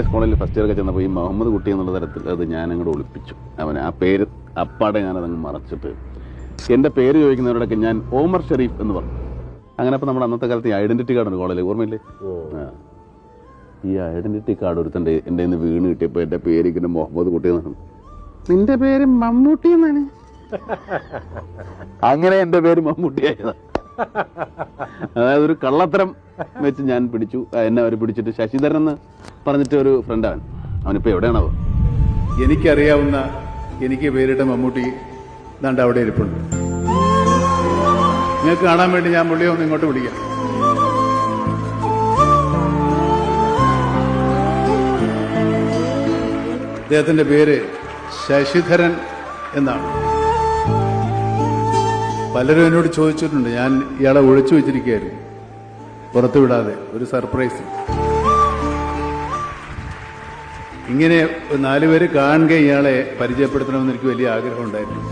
S കോളേജിൽ first year ഒക്കെ ചെന്നപ്പോൾ ഈ മുഹമ്മദ് കുട്ടി എന്നുള്ള തരത്തിൽ അത് ഞാൻ അങ്ങോട്ട് ഒളിപ്പിച്ചു. അവൻ ആ പേര് അപ്പാടെ ഞാനതങ്ങ് മറച്ചിട്ട് എൻ്റെ പേര് ചോദിക്കുന്നവരോടൊക്കെ ഞാൻ ഓമർ ഷെരീഫ് എന്ന് പറഞ്ഞു. അങ്ങനെ അപ്പോൾ നമ്മുടെ അന്നത്തെ കാലത്ത് ഈ ഐഡന്റിറ്റി കാർഡ് ഉണ്ട് കോളേജിൽ, ഓർമ്മയില്ലേ? ഈ ഐഡന്റിറ്റി കാർഡ് ഒരുത്തൻ്റെ എൻ്റെ നിന്ന് വീണ് കിട്ടിയപ്പോൾ എൻ്റെ പേര് ഇങ്ങനെ മുഹമ്മദ് കുട്ടി എന്നാണ്. നിന്റെ പേര് മമ്മൂട്ടി എന്നാണ്. അങ്ങനെ എൻ്റെ പേര് മമ്മൂട്ടിയായതാണ്. അതായത് ഒരു കള്ളത്തരം വെച്ച് ഞാൻ പിടിച്ചു. എന്നെ അവർ പിടിച്ചിട്ട് ശശിധരൻ എന്ന് പറഞ്ഞിട്ട് ഒരു ഫ്രണ്ട് അവനിപ്പോൾ എവിടെയാണോ? എനിക്കറിയാവുന്ന എനിക്ക് പേരിട്ട മമ്മൂട്ടി ദാണ്ട് അവിടെ ഇരിപ്പുണ്ട്. നിങ്ങൾക്ക് കാണാൻ വേണ്ടി ഞാൻ പുള്ളിയെ ഒന്ന് ഇങ്ങോട്ട് വിളിക്കാം. അദ്ദേഹത്തിന്റെ പേര് ശശിധരൻ എന്നാണ്. പലരും എന്നോട് ചോദിച്ചിട്ടുണ്ട്. ഞാൻ ഇയാളെ ഒളിച്ചു വെച്ചിരിക്കുകയായിരുന്നു, പുറത്തുവിടാതെ, ഒരു സർപ്രൈസ്. ഇങ്ങനെ 4 പേര് കാണുക ഇയാളെ പരിചയപ്പെടുത്തണമെന്ന് എനിക്ക് വലിയ ആഗ്രഹം ഉണ്ടായിരുന്നു.